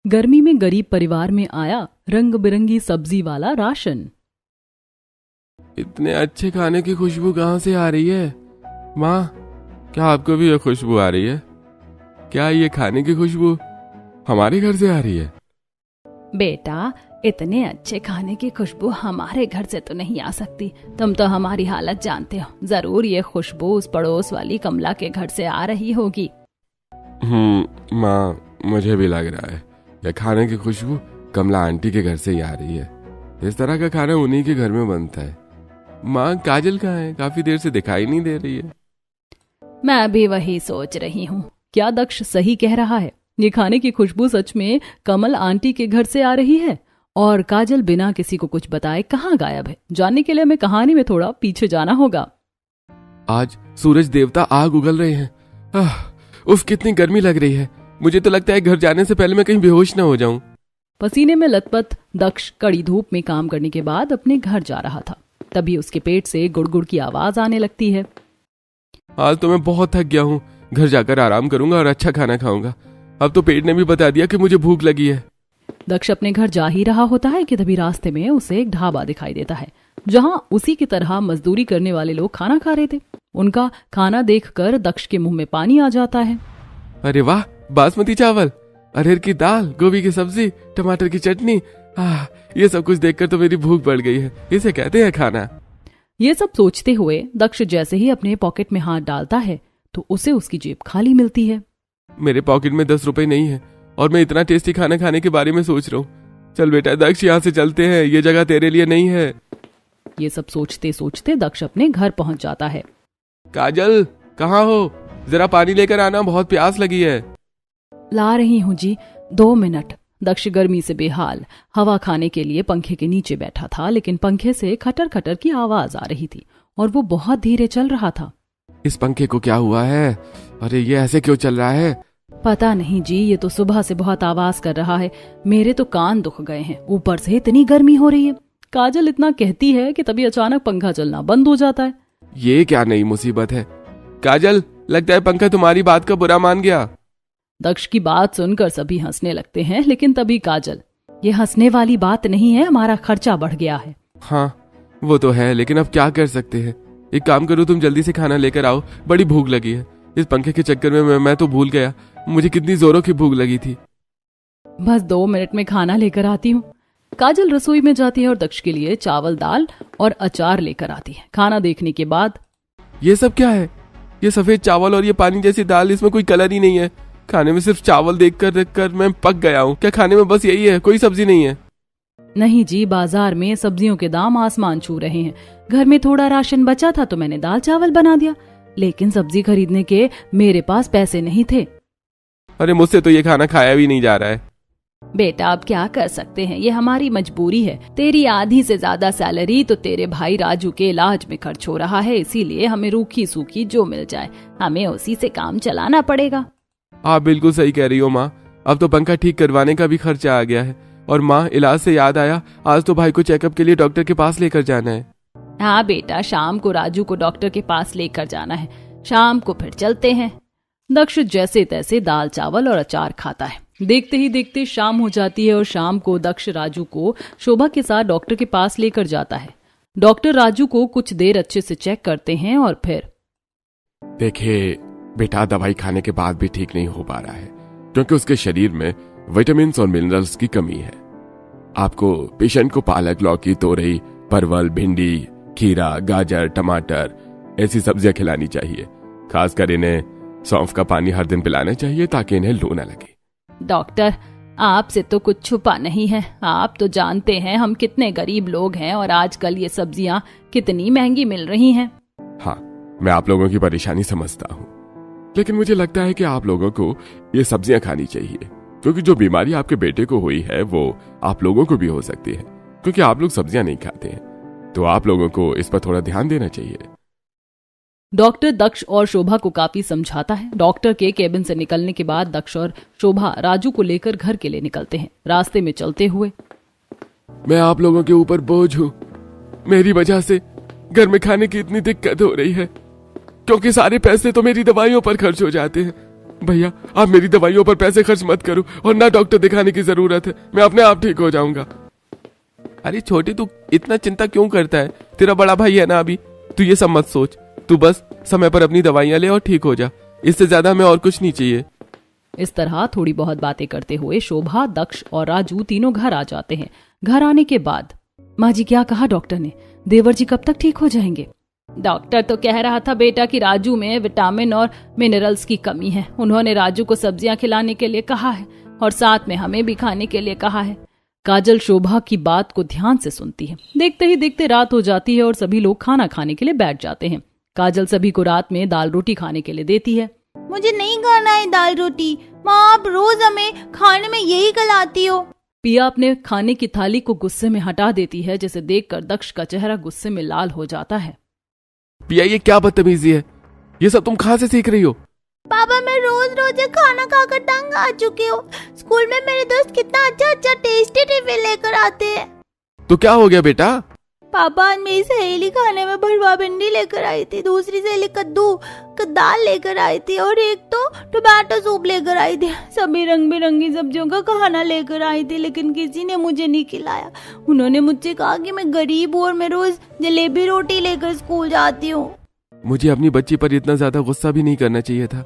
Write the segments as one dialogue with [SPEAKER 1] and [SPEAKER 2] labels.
[SPEAKER 1] गर्मी में गरीब परिवार में आया रंग बिरंगी सब्जी वाला राशन।
[SPEAKER 2] इतने अच्छे खाने की खुशबू कहाँ से आ रही है? माँ, क्या आपको भी ये खुशबू आ रही है? क्या ये खाने की खुशबू हमारे घर से आ रही है?
[SPEAKER 1] बेटा, इतने अच्छे खाने की खुशबू हमारे घर से तो नहीं आ सकती। तुम तो हमारी हालत जानते हो। जरूर ये खुशबू उस पड़ोस वाली कमला के घर से आ रही होगी।
[SPEAKER 2] माँ, मुझे भी लग रहा है ये खाने की खुशबू कमला आंटी के घर से ही आ रही है। इस तरह का खाना उन्हीं के घर में बनता है। माँ, काजल कहाँ है? काफी देर से दिखाई नहीं दे रही है।
[SPEAKER 1] मैं भी वही सोच रही हूँ। क्या दक्ष सही कह रहा है? ये खाने की खुशबू सच में कमल आंटी के घर से आ रही है और काजल बिना किसी को कुछ बताए कहाँ गायब है? जानने के लिए हमें कहानी में थोड़ा पीछे जाना होगा।
[SPEAKER 2] आज सूरज देवता आग उगल रहे हैं। उफ, कितनी गर्मी लग रही है। मुझे तो लगता है घर जाने से पहले मैं कहीं बेहोश न हो जाऊं।
[SPEAKER 1] पसीने में लथपथ दक्ष कड़ी धूप में काम करने के बाद अपने घर जा रहा था। तभी उसके पेट से गुड़गुड़ की आवाज आने लगती है।
[SPEAKER 2] आज तो मैं बहुत थक गया हूँ। घर जाकर आराम करूंगा और अच्छा खाना खाऊंगा। अब तो पेट ने भी बता दिया कि मुझे भूख लगी है।
[SPEAKER 1] दक्ष अपने घर जा ही रहा होता है कि तभी रास्ते में उसे एक ढाबा दिखाई देता है, जहां उसी की तरह मजदूरी करने वाले लोग खाना खा रहे थे। उनका खाना देखकर दक्ष के मुंह में पानी आ जाता है।
[SPEAKER 2] अरे वाह, बासमती चावल, अरहर की दाल, गोभी की सब्जी, टमाटर की चटनी। ये सब कुछ देखकर तो मेरी भूख बढ़ गई है। इसे कहते हैं खाना।
[SPEAKER 1] ये सब सोचते हुए दक्ष जैसे ही अपने पॉकेट में हाथ डालता है तो उसे उसकी जेब खाली मिलती है।
[SPEAKER 2] मेरे पॉकेट में 10 रुपए नहीं है और मैं इतना टेस्टी खाना खाने के बारे में सोच रहा हूँ। चल बेटा दक्ष, यहाँ से चलते हैं। ये जगह तेरे लिए नहीं है।
[SPEAKER 1] ये सब सोचते सोचते दक्ष अपने घर पहुंच जाता है।
[SPEAKER 2] काजल, कहाँ हो? जरा पानी लेकर आना, बहुत प्यास लगी है।
[SPEAKER 1] ला रही हूँ जी, 2 मिनट। दक्ष गर्मी से बेहाल हवा खाने के लिए पंखे के नीचे बैठा था, लेकिन पंखे से खटर खटर की आवाज आ रही थी और वो बहुत धीरे चल रहा था।
[SPEAKER 2] इस पंखे को क्या हुआ है? अरे ये ऐसे क्यों चल रहा है?
[SPEAKER 1] पता नहीं जी, ये तो सुबह से बहुत आवाज कर रहा है। मेरे तो कान दुख गए हैं, ऊपर से इतनी गर्मी हो रही है। काजल इतना कहती है कि तभी अचानक पंखा चलना बंद हो जाता है।
[SPEAKER 2] ये क्या नई मुसीबत है? काजल, लगता है पंखा तुम्हारी बात का बुरा मान गया।
[SPEAKER 1] दक्ष की बात सुनकर सभी हंसने लगते हैं, लेकिन तभी काजल, ये हंसने वाली बात नहीं है, हमारा खर्चा बढ़ गया है।
[SPEAKER 2] हाँ, वो तो है, लेकिन अब क्या कर सकते हैं। एक काम करो, तुम जल्दी से खाना लेकर आओ, बड़ी भूख लगी है। इस पंखे के चक्कर में मैं तो भूल गया मुझे कितनी जोरों की भूख लगी थी।
[SPEAKER 1] बस 2 मिनट में खाना लेकर आती हूँ। काजल रसोई में जाती है और दक्ष के लिए चावल, दाल और अचार लेकर आती है। खाना देखने के बाद,
[SPEAKER 2] ये सब क्या है? ये सफेद चावल और ये पानी जैसी दाल, इसमें कोई कलर ही नहीं है। खाने में सिर्फ चावल देखकर मैं पक गया हूँ। क्या खाने में बस यही है, कोई सब्जी नहीं है?
[SPEAKER 1] नहीं जी, बाजार में सब्जियों के दाम आसमान छू रहे हैं। घर में थोड़ा राशन बचा था तो मैंने दाल चावल बना दिया, लेकिन सब्जी खरीदने के मेरे पास पैसे नहीं थे।
[SPEAKER 2] अरे मुझसे तो ये खाना खाया भी नहीं जा रहा है।
[SPEAKER 1] बेटा, अब क्या कर सकते हैं, ये हमारी मजबूरी है। तेरी आधी से ज्यादा सैलरी तो तेरे भाई राजू के इलाज में खर्च हो रहा है, इसीलिए हमें रूखी सूखी जो मिल जाए हमें उसी से काम चलाना पड़ेगा।
[SPEAKER 2] आप बिल्कुल सही कह रही हो माँ। अब तो पंखा ठीक करवाने का भी खर्चा आ गया है। और माँ, इलाज से याद आया, आज तो भाई को चेकअप के लिए डॉक्टर के पास लेकर जाना है।
[SPEAKER 1] हाँ बेटा, शाम को राजू को डॉक्टर के पास लेकर जाना है। शाम को फिर चलते हैं। दक्ष जैसे तैसे दाल चावल और अचार खाता है। देखते ही देखते शाम हो जाती है और शाम को दक्ष राजू को शोभा के साथ डॉक्टर के पास लेकर जाता है। डॉक्टर राजू को कुछ देर अच्छे से चेक करते हैं और फिर,
[SPEAKER 2] देखिए बेटा, दवाई खाने के बाद भी ठीक नहीं हो पा रहा है क्योंकि उसके शरीर में विटामिन और मिनरल्स की कमी है। आपको पेशेंट को पालक, लौकी, तोरई, परवल, भिंडी, खीरा, गाजर, टमाटर ऐसी सब्जियां खिलानी चाहिए। खासकर इन्हें सौंफ का पानी हर दिन पिलाना चाहिए ताकि इन्हें लू न लगे।
[SPEAKER 1] डॉक्टर, आपसे तो कुछ छुपा नहीं है। आप तो जानते हैं हम कितने गरीब लोग हैं और आजकल ये सब्जियां कितनी महंगी मिल रही हैं।
[SPEAKER 2] हाँ, मैं आप लोगों की परेशानी समझता हूँ, लेकिन मुझे लगता है कि आप लोगों को ये सब्जियां खानी चाहिए क्योंकि जो बीमारी आपके बेटे को हुई है वो आप लोगों को भी हो सकती है क्योंकि आप लोग सब्जियां नहीं खाते हैं। तो आप लोगों को इस पर थोड़ा ध्यान देना चाहिए।
[SPEAKER 1] डॉक्टर दक्ष और शोभा को काफी समझाता है। डॉक्टर के केबिन से निकलने के बाद दक्ष और शोभा राजू को लेकर घर के लिए निकलते हैं। रास्ते में चलते हुए,
[SPEAKER 2] मैं आप लोगों के ऊपर बोझ हूँ। मेरी वजह से घर में खाने की इतनी दिक्कत हो रही है क्योंकि सारे पैसे तो मेरी दवाइयों पर खर्च हो जाते हैं। भैया आप मेरी दवाइयों पर पैसे खर्च मत करो और ना डॉक्टर दिखाने की जरूरत है, मैं अपने आप ठीक हो जाऊंगा। अरे छोटे तू इतना चिंता क्यों करता है, तेरा बड़ा भाई है ना अभी, तू ये सब मत सोच, तू बस समय पर अपनी दवाइयां ले और ठीक हो जा, इससे ज्यादा हमें और कुछ नहीं चाहिए।
[SPEAKER 1] इस तरह थोड़ी बहुत बातें करते हुए शोभा, दक्ष और राजू तीनों घर आ जाते हैं। घर आने के बाद, माँ जी क्या कहा डॉक्टर ने, देवर जी कब तक ठीक हो जाएंगे? डॉक्टर तो कह रहा था बेटा कि राजू में विटामिन और मिनरल्स की कमी है। उन्होंने राजू को सब्जियां खिलाने के लिए कहा है और साथ में हमें भी खाने के लिए कहा है। काजल शोभा की बात को ध्यान से सुनती है। देखते ही देखते रात हो जाती है और सभी लोग खाना खाने के लिए बैठ जाते हैं। काजल सभी को रात में दाल रोटी खाने के लिए देती है।
[SPEAKER 3] मुझे नहीं खाना है दाल रोटी, माँ आप रोज हमें खाने में यही खिलाती हो।
[SPEAKER 1] पिया अपने खाने की थाली को गुस्से में हटा देती है, जिसे देखकर दक्ष का चेहरा गुस्से में लाल हो जाता है।
[SPEAKER 2] पिया ये क्या बदतमीजी है, ये सब तुम कहाँ से सीख रही हो?
[SPEAKER 3] पापा मैं रोज रोज खाना खाकर तंग आ चुकी हूँ। स्कूल में मेरे दोस्त कितना अच्छा अच्छा टेस्टी टिफिन लेकर आते हैं।
[SPEAKER 2] तो क्या हो गया बेटा?
[SPEAKER 3] पापा आज मेरी सहेली खाने में भरवा भिंडी लेकर आई थी, दूसरी सहेली कद्दू का दाल लेकर आई थी और एक तो टोमेटो सूप लेकर आई थी। सभी रंग बिरंगी सब्जियों का खाना लेकर आई थी, लेकिन किसी ने मुझे नहीं खिलाया। उन्होंने मुझसे कहा कि मैं गरीब हूँ और मैं रोज जलेबी रोटी लेकर स्कूल जाती हूँ।
[SPEAKER 2] मुझे अपनी बच्ची पर इतना ज्यादा गुस्सा भी नहीं करना चाहिए था।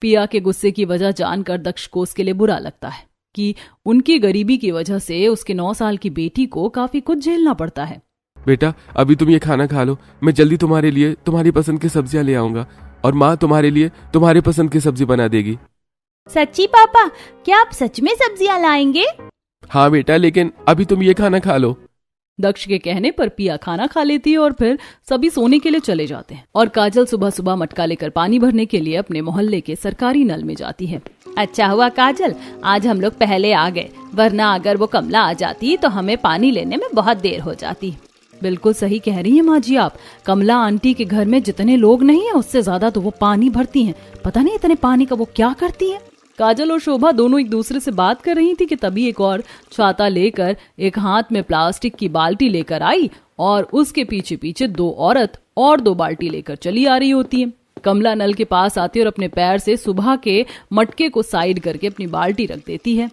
[SPEAKER 1] पिया के गुस्से की वजह जानकर दक्ष को उसके लिए बुरा लगता है कि उनकी गरीबी की वजह से उसके 9 साल की बेटी को काफी कुछ झेलना पड़ता है।
[SPEAKER 2] बेटा अभी तुम ये खाना खा लो, मैं जल्दी तुम्हारे लिए तुम्हारी पसंद की सब्जियां ले आऊंगा और माँ तुम्हारे लिए तुम्हारी पसंद की सब्जी बना देगी।
[SPEAKER 3] सच्ची पापा, क्या आप सच में सब्जियां लाएंगे?
[SPEAKER 2] हाँ बेटा, लेकिन अभी तुम ये खाना खा लो।
[SPEAKER 1] दक्ष के कहने पर पिया खाना खा लेती है और फिर सभी सोने के लिए चले जाते हैं और काजल सुबह सुबह मटका लेकर पानी भरने के लिए अपने मोहल्ले के सरकारी नल में जाती है।
[SPEAKER 3] अच्छा हुआ काजल आज हम लोग पहले आ गए, वरना अगर वो कमला आ जाती तो हमें पानी लेने में बहुत देर हो जाती।
[SPEAKER 1] बिल्कुल सही कह रही हैं माँ जी आप। कमला आंटी के घर में जितने लोग नहीं है उससे ज्यादा तो वो पानी भरती हैं। पता नहीं इतने पानी का वो क्या करती है। काजल और शोभा दोनों एक दूसरे से बात कर रही थी कि तभी एक और छाता लेकर एक हाथ में प्लास्टिक की बाल्टी लेकर आई और उसके पीछे पीछे 2 औरत और 2 बाल्टी लेकर चली आ रही होती है। कमला नल के पास आती है और अपने पैर से सुबह के मटके को साइड करके अपनी बाल्टी रख देती है।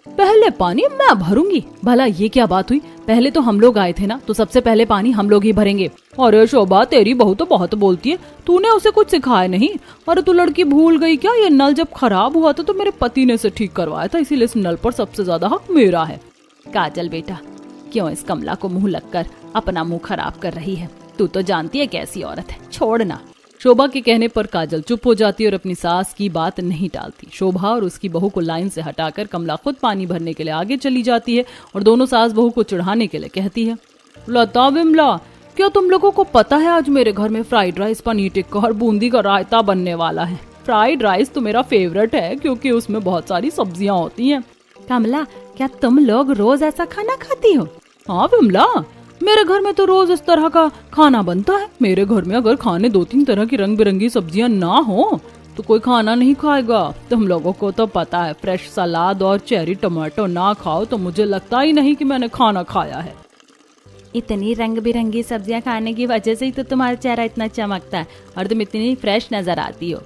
[SPEAKER 1] पहले पानी मैं भरूंगी। भला ये क्या बात हुई, पहले तो हम लोग आए थे ना, तो सबसे पहले पानी हम लोग ही भरेंगे। अरे शोभा तेरी बहू तो बहुत बोलती है, तूने उसे कुछ सिखाया नहीं। अरे तू लड़की भूल गई क्या, ये नल जब खराब हुआ था तो मेरे पति ने इसे ठीक करवाया था, इसीलिए इस नल पर सबसे ज्यादा हक मेरा है।
[SPEAKER 3] काजल बेटा क्यों इस कमला को मुंह लगकर अपना मुंह खराब कर रही है, तू तो जानती है कैसी औरत है, छोड़ना।
[SPEAKER 1] शोभा के कहने पर काजल चुप हो जाती और अपनी सास की बात नहीं टालती। शोभा और उसकी बहू को लाइन से हटाकर कमला खुद पानी भरने के लिए आगे चली जाती है और दोनों सास बहू को चिढ़ाने के लिए कहती है, लता विमला क्या तुम लोगों को पता है आज मेरे घर में फ्राइड राइस, पनीर टिक्का और बूंदी का रायता बनने वाला है। फ्राइड राइस तो मेरा फेवरेट है क्योंकि उसमें बहुत सारी सब्जियां होती हैं।
[SPEAKER 3] कमला क्या तुम लोग रोज ऐसा खाना खाती हो?
[SPEAKER 1] हाँ विमला, मेरे घर में तो रोज इस तरह का खाना बनता है। मेरे घर में अगर खाने 2-3 तरह की रंग बिरंगी सब्जियां ना हो तो कोई खाना नहीं खाएगा। तुम लोगों को तो पता है, फ्रेश सलाद और चेरी टमाटो ना खाओ तो मुझे लगता ही नहीं कि मैंने खाना खाया है।
[SPEAKER 3] इतनी रंग बिरंगी सब्जियां खाने की वजह से ही तो तुम्हारा चेहरा इतना चमकता है और तुम इतनी फ्रेश नजर आती हो।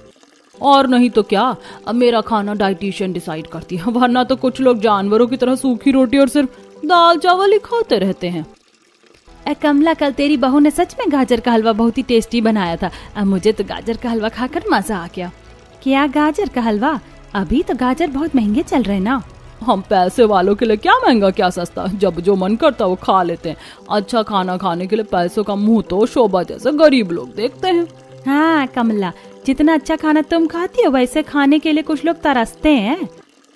[SPEAKER 1] और नहीं तो क्या, अब मेरा खाना डाइटिशियन डिसाइड करती है, वरना तो कुछ लोग जानवरों की तरह सूखी रोटी और सिर्फ दाल चावल ही खाते रहते हैं।
[SPEAKER 3] कमला कल तेरी बहू ने सच में गाजर का हलवा बहुत ही टेस्टी बनाया था। अब मुझे तो गाजर का हलवा खाकर मजा आ गया। क्या गाजर का हलवा? अभी तो गाजर बहुत महंगे चल रहे ना।
[SPEAKER 1] हम पैसे वालों के लिए क्या महंगा क्या सस्ता, जब जो मन करता वो खा लेते हैं। अच्छा खाना खाने के लिए पैसों का मुंह तो शोभा जैसे गरीब लोग देखते हैं।
[SPEAKER 3] हाँ कमला, जितना अच्छा खाना तुम खाती हो वैसे खाने के लिए कुछ लोग तरसते हैं।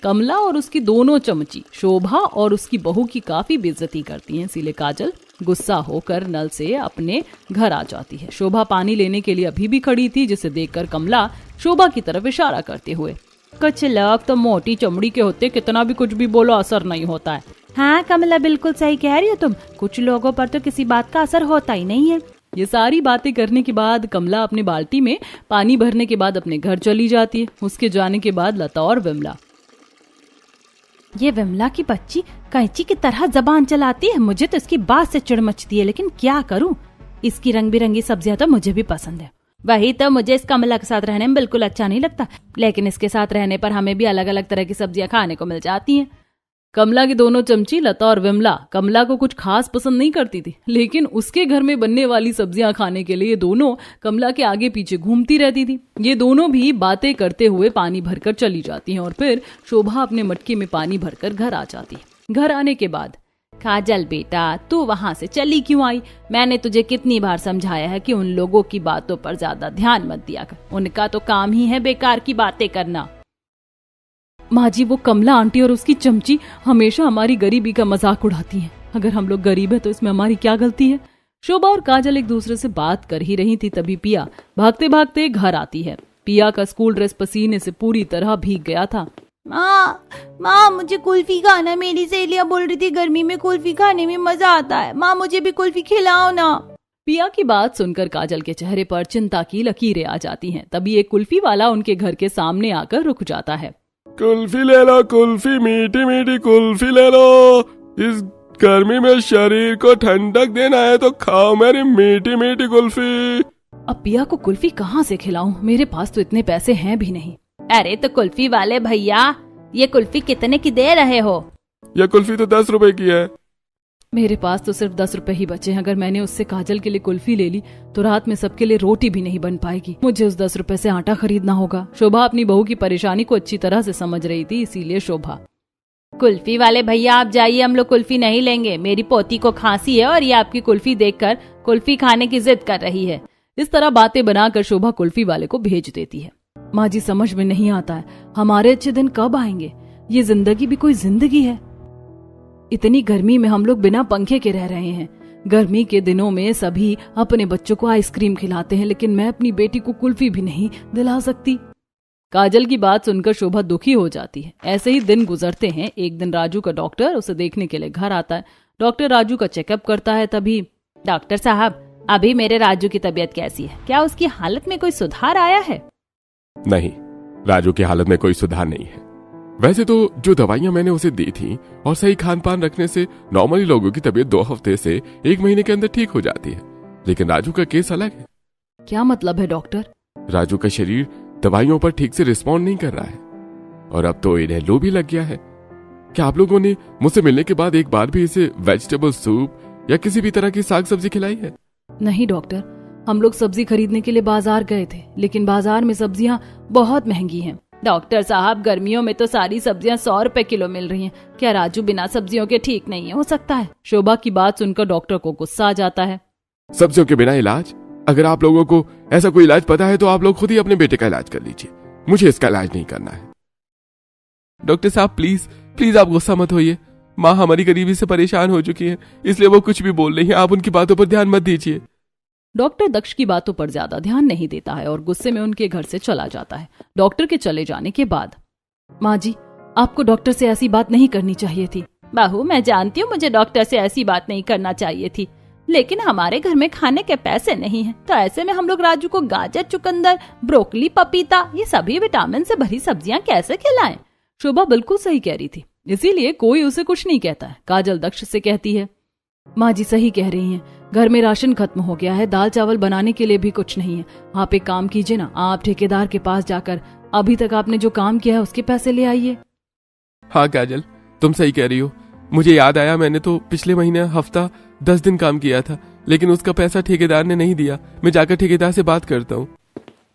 [SPEAKER 1] कमला और उसकी दोनों चमची शोभा और उसकी बहू की काफी बेइज्जती करती हैं, इसीलिए काजल गुस्सा होकर नल से अपने घर आ जाती है। शोभा पानी लेने के लिए अभी भी खड़ी थी, जिसे देखकर कमला शोभा की तरफ इशारा करते हुए,
[SPEAKER 3] कुछ लोग तो मोटी चमड़ी के होते, कितना भी कुछ भी बोलो असर नहीं होता है। हाँ कमला बिल्कुल सही कह रही हो तुम, कुछ लोगों पर तो किसी बात का असर होता ही नहीं है।
[SPEAKER 1] ये सारी बातें करने के बाद कमला अपनी बाल्टी में पानी भरने के बाद अपने घर चली जाती है। उसके जाने के बाद लता और विमला,
[SPEAKER 3] ये विमला की बच्ची कैंची की तरह जबान चलाती है, मुझे तो इसकी बात से चिढ़ मचती है, लेकिन क्या करूं, इसकी रंग बिरंगी सब्जियां तो मुझे भी पसंद है।
[SPEAKER 1] वही तो, मुझे इस कमला के साथ रहने में बिल्कुल अच्छा नहीं लगता, लेकिन इसके साथ रहने पर हमें भी अलग अलग तरह की सब्जियां खाने को मिल जाती हैं। कमला की दोनों चमची लता और विमला कमला को कुछ खास पसंद नहीं करती थी, लेकिन उसके घर में बनने वाली सब्जियां खाने के लिए दोनों कमला के आगे पीछे घूमती रहती थी। ये दोनों भी बातें करते हुए पानी भरकर चली जाती हैं और फिर शोभा अपने मटके में पानी भरकर घर आ जाती है। घर आने के बाद, काजल बेटा, तू वहां से चली क्यों आई? मैंने तुझे कितनी बार समझाया है कि उन लोगों की बातों पर ज्यादा ध्यान मत दिया कर, उनका तो काम ही है बेकार की बातें करना। माँ जी, वो कमला आंटी और उसकी चमची हमेशा हमारी गरीबी का मजाक उड़ाती हैं। अगर हम लोग गरीब हैं तो इसमें हमारी क्या गलती है? शोभा और काजल एक दूसरे से बात कर ही रही थी, तभी पिया भागते भागते घर आती है। पिया का स्कूल ड्रेस पसीने से पूरी तरह भीग गया था।
[SPEAKER 3] माँ मुझे कुल्फी खाना, मेरी सहेलियां बोल रही थी गर्मी में कुल्फी खाने में मजा आता है। माँ मुझे भी कुल्फी खिलाओ ना।
[SPEAKER 1] पिया की बात सुनकर काजल के चेहरे पर चिंता की लकीरें आ जाती हैं। तभी एक कुल्फी वाला उनके घर के सामने आकर रुक जाता है।
[SPEAKER 2] कुल्फी ले लो, कुल्फी, मीठी मीठी कुल्फी ले लो। इस गर्मी में शरीर को ठंडक देना है तो खाओ मेरी मीठी मीठी कुल्फी।
[SPEAKER 1] अब पिया को कुल्फी कहाँ से खिलाऊं? मेरे पास तो इतने पैसे हैं भी नहीं।
[SPEAKER 3] अरे तो कुल्फी वाले भैया, ये कुल्फी कितने की दे रहे हो?
[SPEAKER 2] यह कुल्फी तो 10 रुपए की है।
[SPEAKER 1] मेरे पास तो सिर्फ 10 रुपए ही बचे हैं। अगर मैंने उससे काजल के लिए कुल्फी ले ली तो रात में सबके लिए रोटी भी नहीं बन पाएगी। मुझे उस 10 रुपए से आटा खरीदना होगा। शोभा अपनी बहू की परेशानी को अच्छी तरह से समझ रही थी, इसीलिए शोभा,
[SPEAKER 3] कुल्फी वाले भैया आप जाइए, हम लोग कुल्फी नहीं लेंगे। मेरी पोती को खांसी है और ये आपकी कुल्फी देखकर कुल्फी खाने की जिद कर रही है।
[SPEAKER 1] इस तरह बातें बनाकर शोभा कुल्फी वाले को भेज देती है। माँ जी, समझ में नहीं आता है हमारे अच्छे दिन कब आएंगे। ये जिंदगी भी कोई जिंदगी है? इतनी गर्मी में हम लोग बिना पंखे के रह रहे हैं। गर्मी के दिनों में सभी अपने बच्चों को आइसक्रीम खिलाते हैं, लेकिन मैं अपनी बेटी को कुल्फी भी नहीं दिला सकती। काजल की बात सुनकर शोभा दुखी हो जाती है। ऐसे ही दिन गुजरते हैं। एक दिन राजू का डॉक्टर उसे देखने के लिए घर आता है। डॉक्टर राजू का चेकअप करता है। तभी,
[SPEAKER 3] डॉक्टर साहब, अभी मेरे राजू की तबीयत कैसी है? क्या उसकी हालत में कोई सुधार आया है?
[SPEAKER 2] नहीं, राजू की हालत में कोई सुधार नहीं है। वैसे तो जो दवाइयां मैंने उसे दी थी और सही खान पान रखने से नॉर्मली लोगों की तबीयत 2 हफ्ते से 1 महीने के अंदर ठीक हो जाती है, लेकिन राजू का केस अलग है।
[SPEAKER 1] क्या मतलब है डॉक्टर?
[SPEAKER 2] राजू का शरीर दवाइयों पर ठीक से रिस्पॉन्ड नहीं कर रहा है और अब तो इन्हें लू भी लग गया है। क्या आप लोगों ने मुझसे मिलने के बाद एक बार भी इसे वेजिटेबल सूप या किसी भी तरह की साग सब्जी खिलाई है?
[SPEAKER 1] नहीं डॉक्टर, हम लोग सब्जी खरीदने के लिए बाजार गए थे, लेकिन बाजार में सब्जियां बहुत महंगी हैं।
[SPEAKER 3] डॉक्टर साहब, गर्मियों में तो सारी सब्जियां 100 रुपए किलो मिल रही हैं। क्या राजू बिना सब्जियों के ठीक नहीं हो सकता है?
[SPEAKER 1] शोभा की बात सुनकर डॉक्टर को गुस्सा आ जाता है।
[SPEAKER 2] सब्जियों के बिना इलाज? अगर आप लोगों को ऐसा कोई इलाज पता है तो आप लोग खुद ही अपने बेटे का इलाज कर लीजिए। मुझे इसका इलाज नहीं करना है।
[SPEAKER 4] डॉक्टर साहब, प्लीज प्लीज आप गुस्सा मत होइए। माँ हमारी गरीबी से परेशान हो चुकी है, इसलिए वो कुछ भी बोल रही है। आप उनकी बातों पर ध्यान मत दीजिए।
[SPEAKER 1] डॉक्टर दक्ष की बातों पर ज्यादा ध्यान नहीं देता है और गुस्से में उनके घर से चला जाता है। डॉक्टर के चले जाने के बाद, माँ जी, आपको डॉक्टर से ऐसी बात नहीं करनी चाहिए थी।
[SPEAKER 3] बहू, मैं जानती हूँ मुझे डॉक्टर से ऐसी बात नहीं करना चाहिए थी, लेकिन हमारे घर में खाने के पैसे नहीं हैं, तो ऐसे में हम लोग राजू को गाजर, चुकंदर, ब्रोकली, पपीता, ये सभी विटामिन से भरी सब्जियां कैसे खिलाएं?
[SPEAKER 1] शोभा बिल्कुल सही कह रही थी, इसीलिए कोई उसे कुछ नहीं कहता है। काजल दक्ष से कहती है, माँ जी सही कह रही हैं, घर में राशन खत्म हो गया है, दाल चावल बनाने के लिए भी कुछ नहीं है। आप एक काम कीजिए ना, आप ठेकेदार के पास जाकर अभी तक आपने जो काम किया है उसके पैसे ले आइए।
[SPEAKER 4] हाँ काजल, तुम सही कह रही हो। मुझे याद आया, मैंने तो पिछले महीने हफ्ता 10 दिन काम किया था, लेकिन उसका पैसा ठेकेदार ने नहीं दिया। मैं जाकर ठेकेदार से बात करता हूँ।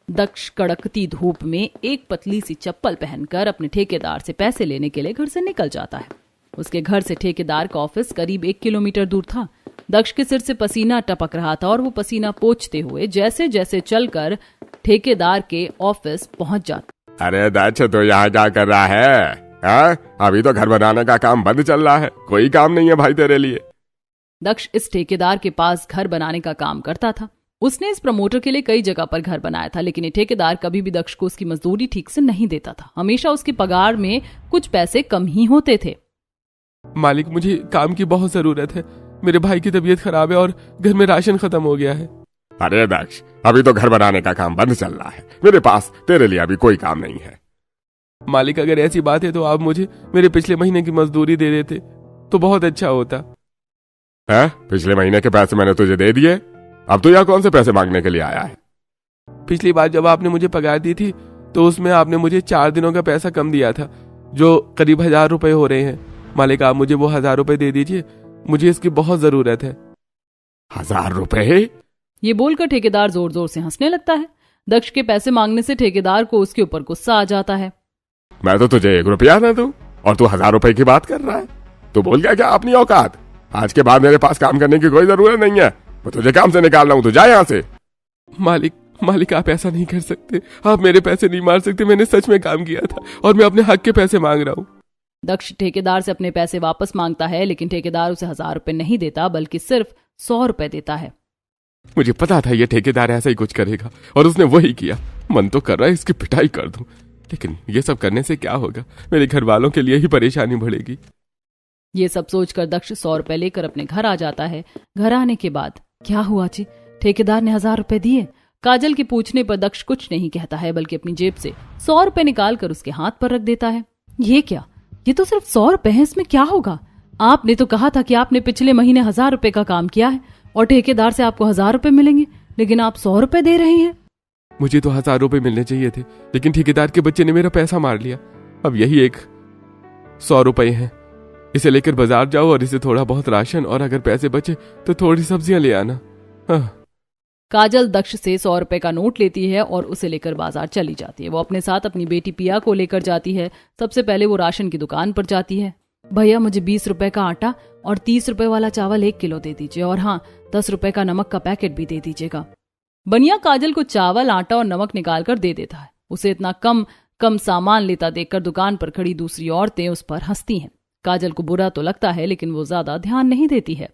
[SPEAKER 1] दक्ष कड़कती धूप में एक पतली सी चप्पल पहनकर अपने ठेकेदार से पैसे लेने के लिए घर से निकल जाता है। उसके घर से ठेकेदार का ऑफिस करीब 1 किलोमीटर दूर था। दक्ष के सिर से पसीना टपक रहा था और वो पसीना पोंछते हुए जैसे जैसे चलकर ठेकेदार के ऑफिस पहुंच जाता।
[SPEAKER 2] अरे दक्ष, तो यहाँ क्या कर रहा है? अभी तो घर बनाने का काम बंद चल रहा है, कोई काम नहीं है भाई तेरे लिए।
[SPEAKER 1] दक्ष इस ठेकेदार के पास घर बनाने का काम करता था। उसने इस प्रमोटर के लिए कई जगह पर घर बनाया था, लेकिन ये ठेकेदार कभी भी दक्ष को उसकी मजदूरी ठीक से नहीं देता था। हमेशा उसके पगार में कुछ पैसे कम ही होते थे।
[SPEAKER 4] मालिक, मुझे काम की बहुत जरूरत है। मेरे भाई की तबीयत खराब है और घर में राशन खत्म हो गया है।
[SPEAKER 2] अरे दक्ष, अभी तो घर बनाने का काम बंद चल रहा है, मेरे पास तेरे लिए अभी कोई काम नहीं है।
[SPEAKER 4] मालिक, अगर ऐसी बात है तो आप मुझे मेरे पिछले महीने की मजदूरी दे देते तो बहुत अच्छा होता।
[SPEAKER 2] पिछले महीने के पैसे मैंने तुझे दे दिए, अब तो यहाँ कौन से पैसे मांगने के लिए आया है?
[SPEAKER 4] पिछली बार जब आपने मुझे पगार दी थी तो उसमें आपने मुझे 4 दिनों का पैसा कम दिया था, जो करीब 1000 रुपए हो रहे हैं। मालिक, आप मुझे वो 1000 रुपए दे दीजिए, मुझे इसकी बहुत जरूरत है।
[SPEAKER 2] 1000 रुपए?
[SPEAKER 1] ये बोलकर ठेकेदार जोर जोर से हंसने लगता है। दक्ष के पैसे मांगने से ठेकेदार को उसके ऊपर गुस्सा आ जाता है।
[SPEAKER 2] मैं तो तुझे 1 रुपया ना दूं और तू 1000 रुपए की बात कर रहा है। तू भूल गया क्या अपनी औकात? आज के बाद मेरे पास काम करने की कोई जरूरत नहीं है, मैं तुझे काम से निकाल रहा हूं, तू जा यहां से।
[SPEAKER 4] मालिक, आप ऐसा नहीं कर सकते, आप मेरे पैसे नहीं मार सकते, मैंने सच में काम किया था और मैं अपने हक के पैसे मांग रहा हूँ।
[SPEAKER 1] दक्ष ठेकेदार से अपने पैसे वापस मांगता है, लेकिन ठेकेदार उसे 1000 रुपए नहीं देता बल्कि सिर्फ 100 रुपए देता है।
[SPEAKER 2] मुझे पता था ये ठेकेदार ऐसा ही कुछ करेगा और उसने वही किया। मन तो कर रहा है इसकी पिटाई कर दूं, लेकिन ये सब करने से क्या होगा, मेरे घर वालों के लिए ही परेशानी बढ़ेगी।
[SPEAKER 1] ये सब सोचकर दक्ष 100 रुपए लेकर अपने घर आ जाता है। घर आने के बाद, क्या हुआ जी, ठेकेदार ने 1000 रुपए दिए? काजल के पूछने पर दक्ष कुछ नहीं कहता है, बल्कि अपनी जेब से 100 रुपए निकाल कर उसके हाथ पर रख देता है। ये क्या, ये तो सिर्फ 100 रुपए है, इसमें क्या होगा? आपने तो कहा था कि आपने पिछले महीने 1000 रुपए का काम किया है और ठेकेदार से आपको 1000 रुपए मिलेंगे, लेकिन आप 100 रुपए दे रहे हैं।
[SPEAKER 4] मुझे तो 1000 रुपए मिलने चाहिए थे, लेकिन ठेकेदार के बच्चे ने मेरा पैसा मार लिया। अब यही एक 100 रुपए हैं, इसे लेकर बाजार जाओ और इसे थोड़ा बहुत राशन और अगर पैसे बचे तो थोड़ी सब्जियां ले आना।
[SPEAKER 1] काजल दक्ष से 100 रुपए का नोट लेती है और उसे लेकर बाजार चली जाती है। वो अपने साथ अपनी बेटी पिया को लेकर जाती है। सबसे पहले वो राशन की दुकान पर जाती है। भैया, मुझे 20 रुपए का आटा और 30 रुपए वाला चावल 1 किलो दे दीजिए, और हाँ, 10 रुपए का नमक का पैकेट भी दे दीजिएगा। बनिया काजल को चावल, आटा और नमक निकाल कर दे देता है। उसे इतना कम सामान लेता देखकर दुकान पर खड़ी दूसरी औरतें उस पर हंसती हैं। काजल को बुरा तो लगता है, लेकिन वो ज्यादा ध्यान नहीं देती है।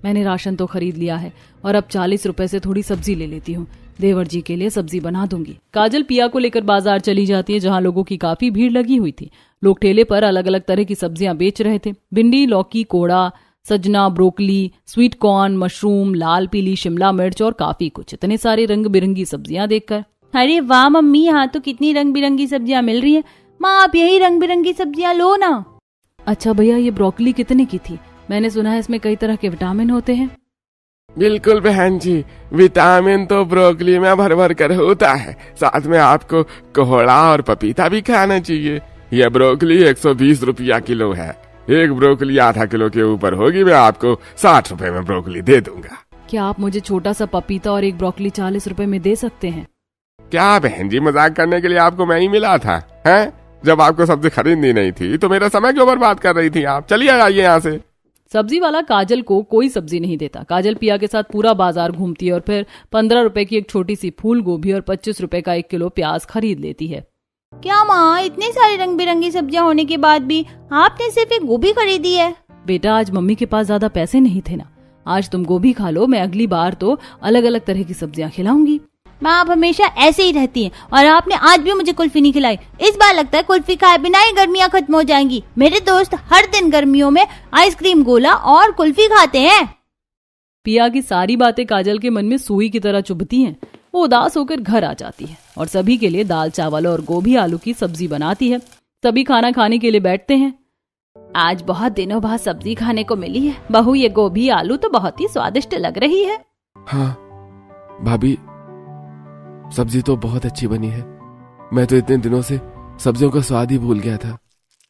[SPEAKER 1] मैंने राशन तो खरीद लिया है और अब 40 रुपए से थोड़ी सब्जी ले लेती हूँ, देवर जी के लिए सब्जी बना दूंगी। काजल पिया को लेकर बाजार चली जाती है, जहाँ लोगों की काफी भीड़ लगी हुई थी। लोग ठेले पर अलग अलग तरह की सब्जियां बेच रहे थे। भिंडी, लौकी, कोड़ा, सजना, ब्रोकली, स्वीट कॉर्न, मशरूम, लाल पीली शिमला मिर्च और काफी कुछ। इतने सारे रंग बिरंगी सब्जियां देखकर,
[SPEAKER 3] अरे वाह मम्मी, यहाँ तो कितनी रंग बिरंगी सब्जियां मिल रही है। माँ, आप यही रंग बिरंगी सब्जियां लो ना।
[SPEAKER 1] अच्छा भैया, ये ब्रोकली कितने की थी? मैंने सुना है इसमें कई तरह के विटामिन होते हैं।
[SPEAKER 2] बिल्कुल बहन जी, विटामिन तो ब्रोकली में भर भर कर होता है, साथ में आपको कोहड़ा और पपीता भी खाना चाहिए। यह ब्रोकली 120 रुपया किलो है। एक ब्रोकली आधा किलो के ऊपर होगी, मैं आपको 60 रुपए में ब्रोकली दे दूंगा।
[SPEAKER 1] क्या आप मुझे छोटा सा पपीता और एक ब्रोकली 40 रुपए में दे सकते हैं?
[SPEAKER 2] क्या बहन जी, मजाक करने के लिए आपको मैं ही मिला था, हैं? जब आपको सब्जी खरीदनी नहीं थी तो मेरा समय क्यों बर्बाद कर रही थी आप? चलिए आइए यहाँ से।
[SPEAKER 1] सब्जी वाला काजल को कोई सब्जी नहीं देता। काजल पिया के साथ पूरा बाजार घूमती है और फिर 15 रुपए की एक छोटी सी फूल गोभी और 25 रुपए का 1 किलो प्याज खरीद लेती है।
[SPEAKER 3] क्या माँ, इतने सारे रंग बिरंगी सब्जियां होने के बाद भी आपने सिर्फ एक गोभी खरीदी है?
[SPEAKER 1] बेटा, आज मम्मी के पास ज्यादा पैसे नहीं थे ना, आज तुम गोभी खा लो, मैं अगली बार तो अलग अलग तरह की सब्जियां खिलाऊंगी।
[SPEAKER 3] माँ, आप हमेशा ऐसे ही रहती हैं और आपने आज भी मुझे कुल्फी नहीं खिलाई। इस बार लगता है कुल्फी खाए बिना ही गर्मियाँ खत्म हो जाएंगी। मेरे दोस्त हर दिन गर्मियों में आइसक्रीम, गोला और कुल्फी खाते हैं।
[SPEAKER 1] पिया की सारी बातें काजल के मन में सुई की तरह चुभती हैं। वो उदास होकर घर आ जाती है और सभी के लिए दाल चावल और गोभी आलू की सब्जी बनाती है। सभी खाना खाने के लिए बैठते हैं।
[SPEAKER 3] आज बहुत दिनों बाद सब्जी खाने को मिली है बहू, ये गोभी आलू तो बहुत ही स्वादिष्ट लग रही है।
[SPEAKER 4] हाँ भाभी, सब्जी तो बहुत अच्छी बनी है। मैं तो इतने दिनों से सब्जियों का स्वाद ही भूल गया था।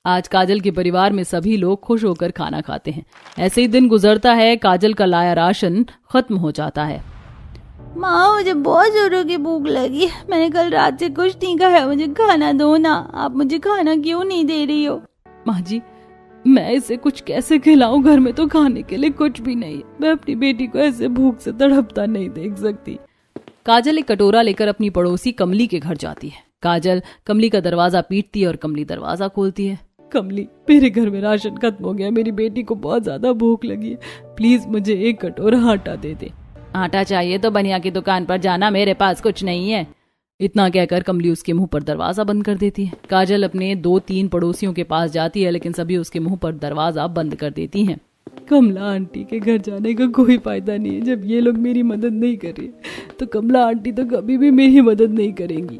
[SPEAKER 1] आज काजल के परिवार में सभी लोग खुश होकर खाना खाते हैं। ऐसे ही दिन गुजरता है। काजल का लाया राशन खत्म हो जाता है।
[SPEAKER 3] माँ, मुझे बहुत जोरों की भूख लगी। मैंने कल रात से कुछ नहीं खाया, मुझे खाना दो ना। आप मुझे खाना क्यों नहीं दे रही हो?
[SPEAKER 1] माँ जी, मैं इसे कुछ कैसे खिलाऊं? घर में तो खाने के लिए कुछ भी नहीं है। मैं अपनी बेटी को ऐसे भूख से तड़पता नहीं देख सकती। काजल एक कटोरा लेकर अपनी पड़ोसी कमली के घर जाती है। काजल कमली का दरवाजा पीटती है और कमली दरवाजा खोलती है। कमली, मेरे घर में राशन खत्म हो गया, मेरी बेटी को बहुत ज्यादा भूख लगी है, प्लीज मुझे 1 कटोरा आटा दे दे।
[SPEAKER 3] आटा चाहिए तो बनिया की दुकान पर जाना, मेरे पास कुछ नहीं है।
[SPEAKER 1] इतना कहकर कमली उसके मुंह पर दरवाजा बंद कर देती है। काजल अपने 2-3 पड़ोसियों के पास जाती है, लेकिन सभी उसके मुंह पर दरवाजा बंद कर देती हैं। कमला आंटी के घर जाने का कोई फायदा नहीं है। जब ये लोग मेरी मदद नहीं कर रहे तो कमला आंटी तो कभी भी मेरी मदद नहीं करेंगी।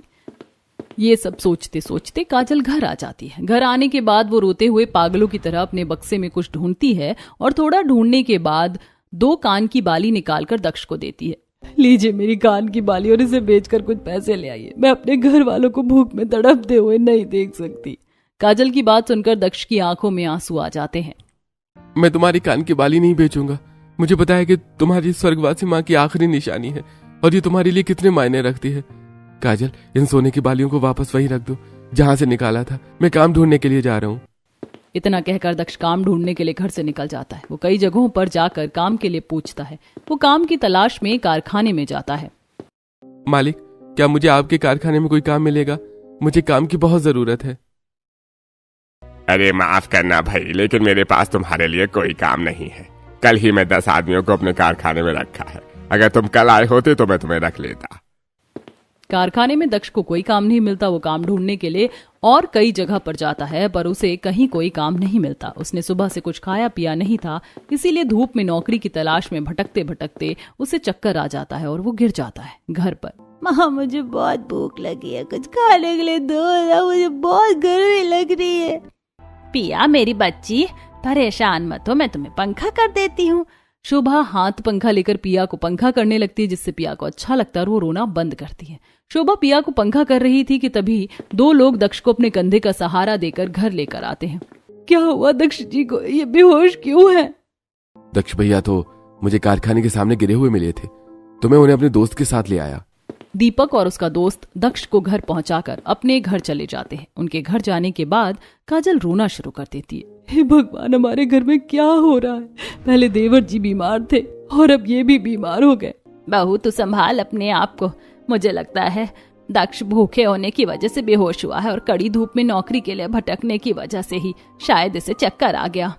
[SPEAKER 1] ये सब सोचते सोचते काजल घर आ जाती है। घर आने के बाद वो रोते हुए पागलों की तरह अपने बक्से में कुछ ढूंढती है और थोड़ा ढूंढने के बाद 2 कान की बाली निकालकर दक्ष को देती है। लीजिए मेरी कान की बाली और इसे बेचकर कुछ पैसे ले आइए। मैं अपने घर वालों को भूख में तड़पते हुए नहीं देख सकती। काजल की बात सुनकर दक्ष की आंखों में आंसू आ जाते हैं।
[SPEAKER 4] मैं तुम्हारी कान की बाली नहीं बेचूंगा। मुझे पता है कि तुम्हारी स्वर्गवासी माँ की आखिरी निशानी है और ये तुम्हारे लिए कितने मायने रखती है। काजल, इन सोने की बालियों को वापस वहीं रख दो जहां से निकाला था। मैं काम ढूंढने के लिए जा रहा हूँ।
[SPEAKER 1] इतना कहकर दक्ष काम ढूंढने के लिए घर से निकल जाता है। वो कई जगहों पर जाकर काम के लिए पूछता है। वो काम की तलाश में कारखाने में जाता है।
[SPEAKER 4] मालिक, क्या मुझे आपके कारखाने में कोई काम मिलेगा? मुझे काम की बहुत जरूरत है।
[SPEAKER 2] अरे माफ करना भाई, लेकिन मेरे पास तुम्हारे लिए कोई काम नहीं है। कल ही मैं 10 आदमियों को अपने कारखाने में रखा है। अगर तुम कल आए होते तो मैं तुम्हें रख लेता।
[SPEAKER 1] कारखाने में दक्ष को कोई काम नहीं मिलता। वो काम ढूंढने के लिए और कई जगह पर जाता है, पर उसे कहीं कोई काम नहीं मिलता। उसने सुबह से कुछ खाया पिया नहीं था, इसीलिए धूप में नौकरी की तलाश में भटकते भटकते उसे चक्कर आ जाता है और वो गिर जाता है घर पर।
[SPEAKER 3] माँ, मुझे बहुत भूख लगी है, कुछ खाने के लिए दो ना, मुझे बहुत गर्मी लग रही है।
[SPEAKER 1] पिया मेरी बच्ची, परेशान मत हो, मैं तुम्हें पंखा कर देती हूँ। शोभा हाथ पंखा लेकर पिया को पंखा करने लगती है, जिससे पिया को अच्छा लगता है और वो रोना बंद करती है। शोभा पिया को पंखा कर रही थी कि तभी 2 लोग दक्ष को अपने कंधे का सहारा देकर घर लेकर आते हैं। क्या हुआ दक्ष जी को? ये बेहोश क्यों है?
[SPEAKER 4] दक्ष भैया तो मुझे कारखाने के सामने गिरे हुए मिले थे, तो मैं उन्हें अपने दोस्त के साथ ले आया।
[SPEAKER 1] दीपक और उसका दोस्त दक्ष को घर पहुंचाकर अपने घर चले जाते हैं। उनके घर जाने के बाद काजल रोना शुरू कर देती है। हे भगवान, हमारे घर में क्या हो रहा है? पहले देवर जी बीमार थे और अब ये भी बीमार हो गए। बहू, तू संभाल अपने आप को। मुझे लगता है दक्ष भूखे होने की वजह से बेहोश हुआ है और कड़ी धूप में नौकरी के लिए भटकने की वजह से ही शायद इसे चक्कर आ गया।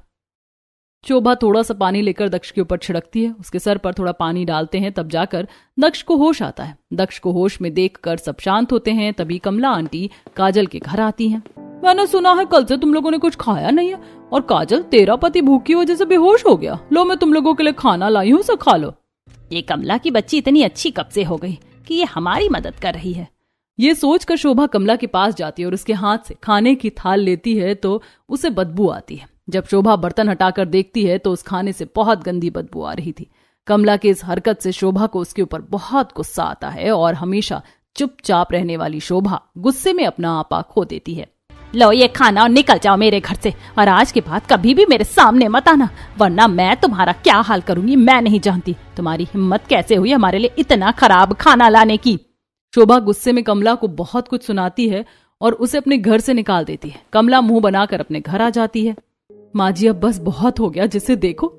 [SPEAKER 1] शोभा थोड़ा सा पानी लेकर दक्ष के ऊपर छिड़कती है। उसके सर पर थोड़ा पानी डालते हैं, तब जाकर दक्ष को होश आता है। दक्ष को होश में देखकर सब शांत होते हैं। तभी कमला आंटी काजल के घर आती हैं। मैंने सुना है कल से तुम लोगों ने कुछ खाया नहीं है और काजल, तेरा पति भूख की वजह से बेहोश हो गया। लो, मैं तुम लोगों के लिए खाना लाई हूँ, उसे खा लो। ये कमला की बच्ची इतनी अच्छी कब से हो गई कि ये हमारी मदद कर रही है। ये सोचकर शोभा कमला के पास जाती है और उसके हाथ से खाने की थाल लेती है तो उसे बदबू आती है। जब शोभा बर्तन हटाकर देखती है तो उस खाने से बहुत गंदी बदबू आ रही थी। कमला की इस हरकत से शोभा को उसके ऊपर बहुत गुस्सा आता है और हमेशा चुपचाप रहने वाली शोभा गुस्से में अपना आपा खो देती है। लो ये खाना और निकल जाओ मेरे घर से, और आज के बाद कभी भी मेरे सामने मत आना, वरना मैं तुम्हारा क्या हाल करूंगी मैं नहीं जानती। तुम्हारी हिम्मत कैसे हुई हमारे लिए इतना खराब खाना लाने की? शोभा गुस्से में कमला को बहुत कुछ सुनाती है और उसे अपने घर से निकाल देती है। कमला मुंह बनाकर अपने घर आ जाती है। माँ जी, अब बस बहुत हो गया। जिसे देखो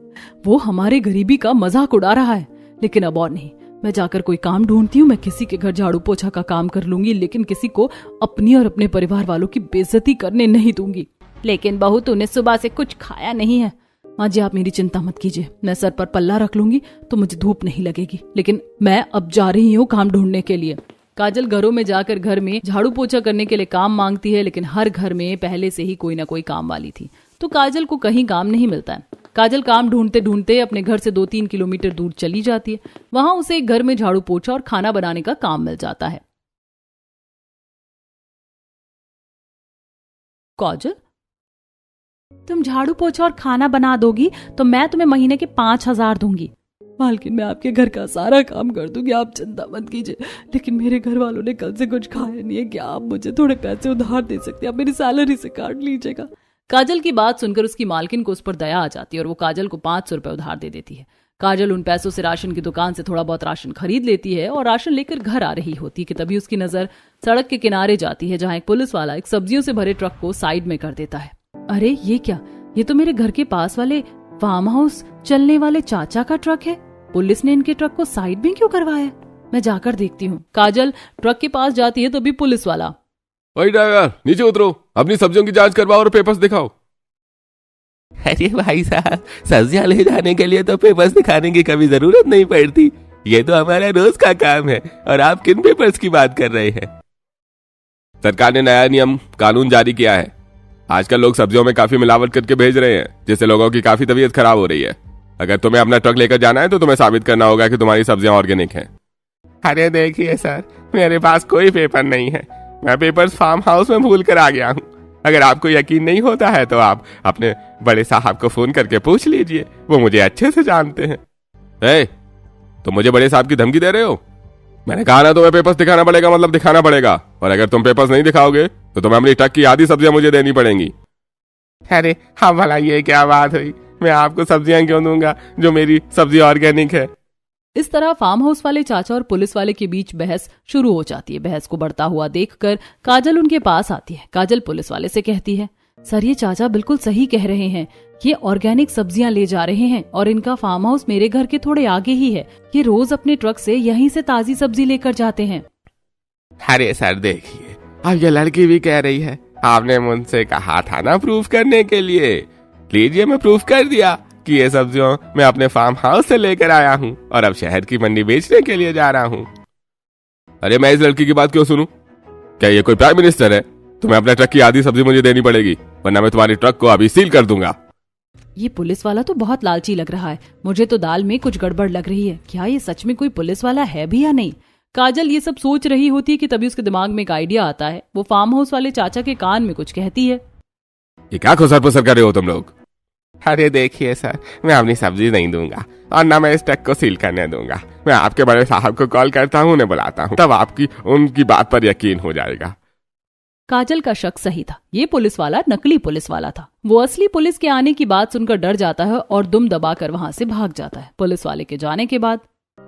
[SPEAKER 1] वो हमारे गरीबी का मजाक उड़ा रहा है, लेकिन अब और नहीं। मैं जाकर कोई काम ढूंढती हूँ। मैं किसी के घर झाड़ू पोछा का काम कर लूंगी, लेकिन किसी को अपनी और अपने परिवार वालों की बेइज्जती करने नहीं दूंगी। लेकिन बहू, तूने सुबह से कुछ खाया नहीं है। माँ जी, आप मेरी चिंता मत कीजिए, मैं सर पर पल्ला रख लूंगी तो मुझे धूप नहीं लगेगी। लेकिन मैं अब जा रही हूँ काम ढूंढने के लिए। काजल घरों में जाकर घर में झाड़ू पोछा करने के लिए काम मांगती है, लेकिन हर घर में पहले से ही कोई ना कोई काम वाली थी, तो काजल को कहीं काम नहीं मिलता है। काजल काम ढूंढते ढूंढते अपने घर से 2-3 किलोमीटर दूर चली जाती है। वहां उसे एक घर में झाड़ू पोछा और खाना बनाने का काम मिल जाता है। काजल, तुम झाड़ू पोछा और खाना बना दोगी तो मैं तुम्हें महीने के 5,000 दूंगी। मालकिन, मैं आपके घर का सारा काम कर दूंगी, आप चिंता मत कीजिए। लेकिन मेरे घर वालों ने कल से कुछ खाया नहीं है, क्या आप मुझे थोड़े पैसे उधार दे सकते हैं? आप मेरी सैलरी से काट लीजिएगा। काजल की बात सुनकर उसकी मालकिन को उस पर दया आ जाती है और वो काजल को 500 रुपए उधार दे देती है। काजल उन पैसों से राशन की दुकान से थोड़ा बहुत राशन खरीद लेती है और राशन लेकर घर आ रही होती है कि तभी उसकी नजर सड़क के किनारे जाती है, जहां एक पुलिस वाला एक सब्जियों से भरे ट्रक को साइड में कर देता है। अरे ये क्या? ये तो मेरे घर के पास वाले फार्म हाउस चलने वाले चाचा का ट्रक है। पुलिस ने इनके ट्रक को साइड में क्यों करवाया? मैं जाकर देखती हूँ। काजल ट्रक के पास जाती है, तभी पुलिस वाला,
[SPEAKER 4] ओए ड्राइवर, नीचे उतरो, अपनी सब्जियों की जांच करवाओ और पेपर्स दिखाओ।
[SPEAKER 5] अरे भाई साहब, सब्जियां ले जाने के लिए तो पेपर्स दिखाने की कभी जरूरत नहीं पड़ती। ये तो हमारा रोज का काम है, और आप किन पेपर्स की बात कर रहे हैं?
[SPEAKER 2] सरकार ने नया नियम कानून जारी किया है। आजकल लोग सब्जियों में काफी मिलावट करके भेज रहे हैं, जिससे लोगों की काफी तबीयत खराब हो रही है। अगर तुम्हें अपना ट्रक लेकर जाना है तो तुम्हें साबित करना होगा कि तुम्हारी सब्जियां ऑर्गेनिक हैं।
[SPEAKER 5] अरे देखिए सर, मेरे पास कोई पेपर नहीं है। मैं पेपर्स फार्म हाउस में भूल कर आ गया हूँ। अगर आपको यकीन नहीं होता है तो आप अपने बड़े साहब को फोन करके पूछ लीजिए, वो मुझे अच्छे से जानते हैं।
[SPEAKER 2] तुम मुझे बड़े साहब की धमकी दे रहे हो? मैंने कहा ना तुम्हें पेपर्स दिखाना पड़ेगा, मतलब दिखाना पड़ेगा, और अगर तुम पेपर्स नहीं दिखाओगे तो तुम्हें अपनी ट्रक की आधी सब्जियां मुझे देनी पड़ेंगी।
[SPEAKER 5] अरे हाँ भला ये क्या बात हुई, मैं आपको सब्जियां क्यों दूंगा जो मेरी सब्जी ऑर्गेनिक है।
[SPEAKER 1] इस तरह फार्म हाउस वाले चाचा और पुलिस वाले के बीच बहस शुरू हो जाती है। बहस को बढ़ता हुआ देखकर काजल उनके पास आती है। काजल पुलिस वाले से कहती है, सर ये चाचा बिल्कुल सही कह रहे हैं, ये ऑर्गेनिक सब्जियां ले जा रहे हैं और इनका फार्म हाउस मेरे घर के थोड़े आगे ही है। ये रोज अपने ट्रक से यहीं से ताजी सब्जी लेकर जाते हैं।
[SPEAKER 5] अरे सर देखिए, अब ये लड़की भी कह रही है, आपने मुझसे कहा था ना प्रूफ करने के लिए, लीजिए मैं प्रूफ कर दिया कि ये सब्जियों मैं अपने फार्म हाउस से लेकर आया हूँ और अब शहर की मंडी बेचने के लिए जा रहा हूँ।
[SPEAKER 2] अरे मैं इस लड़की की बात क्यों सुनूं? क्या ये कोई प्राइम मिनिस्टर है? तुम्हें अपने ट्रक की आधी सब्जी मुझे देनी पड़ेगी, वरना मैं तुम्हारी ट्रक को अभी सील कर दूंगा।
[SPEAKER 1] ये पुलिस वाला तो बहुत लालची लग रहा है। मुझे तो दाल में कुछ गड़बड़ लग रही है। क्या ये सच में कोई पुलिस वाला है भी या नहीं? काजल ये सब सोच रही होती है कि तभी उसके दिमाग में एक आइडिया आता है। वो फार्म हाउस वाले चाचा के कान में कुछ कहती है।
[SPEAKER 2] ये क्या खुसर पुसर कर रहे हो तुम लोग?
[SPEAKER 5] अरे देखिए सर, मैं अपनी सब्जी नहीं दूंगा और ना मैं इस ट्रक को सील करने दूंगा। मैं आपके बड़े साहब को कॉल करता हूँ, उन्हें बुलाता हूँ, तब आपकी उनकी बात पर यकीन हो जाएगा।
[SPEAKER 1] काजल का शक सही था। ये पुलिस वाला नकली पुलिस वाला था। वो असली पुलिस के आने की बात सुनकर डर जाता है और दुम दबाकर वहां से भाग जाता है। पुलिस वाले के जाने के बाद,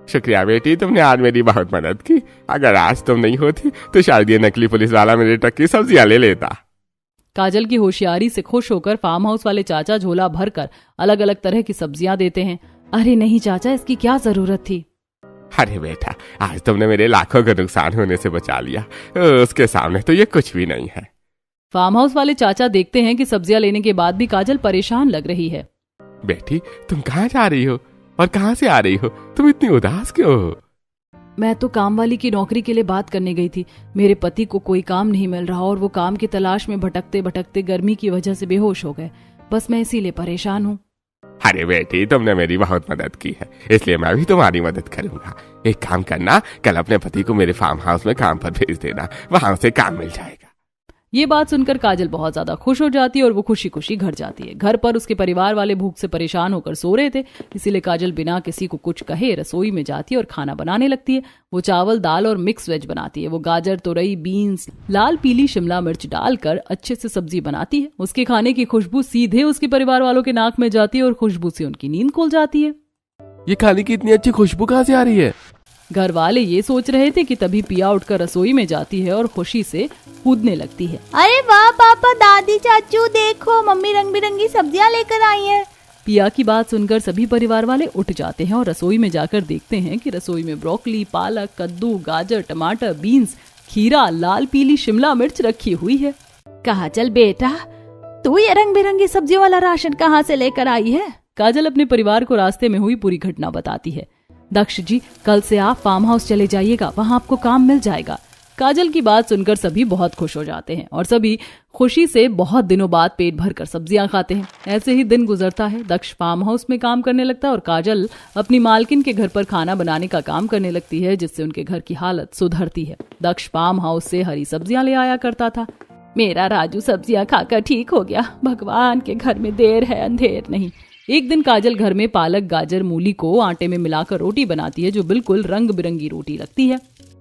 [SPEAKER 5] शुक्रिया बेटी, तुमने आज मेरी बहुत मदद की। अगर आज तुम नहीं होती तो शायद ये नकली पुलिस वाला मेरे ट्रक की सब्जियां ले लेता।
[SPEAKER 1] काजल की होशियारी से खुश होकर फार्म हाउस वाले चाचा झोला भरकर अलग अलग तरह की सब्जियां देते हैं। अरे नहीं चाचा, इसकी क्या जरूरत थी?
[SPEAKER 5] अरे बेटा, आज तुमने मेरे लाखों का नुकसान होने से बचा लिया, उसके सामने तो ये कुछ भी नहीं है।
[SPEAKER 1] फार्म हाउस वाले चाचा देखते हैं कि सब्जियां लेने के बाद भी काजल परेशान लग रही है।
[SPEAKER 5] बेटी तुम कहाँ जा रही हो और कहाँ से आ रही हो? तुम इतनी उदास क्यों हो?
[SPEAKER 1] मैं तो काम वाली की नौकरी के लिए बात करने गई थी। मेरे पति को कोई काम नहीं मिल रहा और वो काम की तलाश में भटकते भटकते गर्मी की वजह से बेहोश हो गए। बस मैं इसीलिए परेशान हूँ।
[SPEAKER 5] अरे बेटी, तुमने मेरी बहुत मदद की है, इसलिए मैं भी तुम्हारी मदद करूंगा। एक काम करना, कल अपने पति को मेरे फार्म हाउस में काम पर भेज देना, वहां से काम मिल जाएगा।
[SPEAKER 1] ये बात सुनकर काजल बहुत ज्यादा खुश हो जाती है और वो खुशी खुशी घर जाती है। घर पर उसके परिवार वाले भूख से परेशान होकर सो रहे थे, इसीलिए काजल बिना किसी को कुछ कहे रसोई में जाती है और खाना बनाने लगती है। वो चावल, दाल और मिक्स वेज बनाती है। वो गाजर, तुरई, बीन्स, लाल पीली शिमला मिर्च डालकर अच्छे से सब्जी बनाती है। उसके खाने की खुशबू सीधे उसके परिवार वालों के नाक में जाती है और खुशबू से उनकी नींद खुल जाती है।
[SPEAKER 2] ये खाने की इतनी अच्छी खुशबू कहाँ से आ रही है?
[SPEAKER 1] घर वाले ये सोच रहे थे कि तभी पिया उठकर रसोई में जाती है और खुशी से कूदने लगती है।
[SPEAKER 3] अरे वाह पापा, दादी, चाचू, देखो मम्मी रंग बिरंगी सब्जियां लेकर आई हैं।
[SPEAKER 1] पिया की बात सुनकर सभी परिवार वाले उठ जाते हैं और रसोई में जाकर देखते हैं कि रसोई में ब्रोकली, पालक, कद्दू, गाजर, टमाटर, बीन्स, खीरा, लाल पीली शिमला मिर्च रखी हुई है।
[SPEAKER 3] काजल बेटा, तू ये रंग बिरंगी सब्जियों वाला राशन कहाँ से लेकर आई है?
[SPEAKER 1] काजल अपने परिवार को रास्ते में हुई पूरी घटना बताती है। दक्ष जी, कल से आप फार्म हाउस चले जाइएगा, वहाँ आपको काम मिल जाएगा। काजल की बात सुनकर सभी बहुत खुश हो जाते हैं और सभी खुशी से बहुत दिनों बाद पेट भरकर सब्जियां खाते हैं। ऐसे ही दिन गुजरता है। दक्ष फार्म हाउस में काम करने लगता है और काजल अपनी मालकिन के घर पर खाना बनाने का काम करने लगती है, जिससे उनके घर की हालत सुधरती है। दक्ष फार्म हाउस से हरी सब्जियां ले आया करता था। मेरा राजू सब्जियां खाकर ठीक हो गया। भगवान के घर में देर है अंधेर नहीं। एक दिन काजल घर में पालक, गाजर, मूली को आटे में मिलाकर रोटी बनाती है, जो बिल्कुल रंग बिरंगी रोटी लगती है।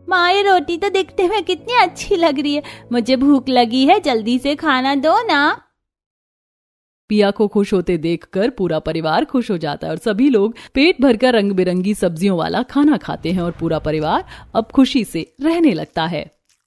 [SPEAKER 3] माँ, ये रोटी तो दिखने में कितनी अच्छी लग रही है। मुझे भूख लगी है, जल्दी से खाना दो ना।
[SPEAKER 1] पिया को खुश होते देखकर पूरा परिवार खुश हो जाता है और सभी लोग पेट भरकर रंग बिरंगी सब्जियों वाला खाना खाते हैं और पूरा परिवार अब खुशी से रहने लगता है।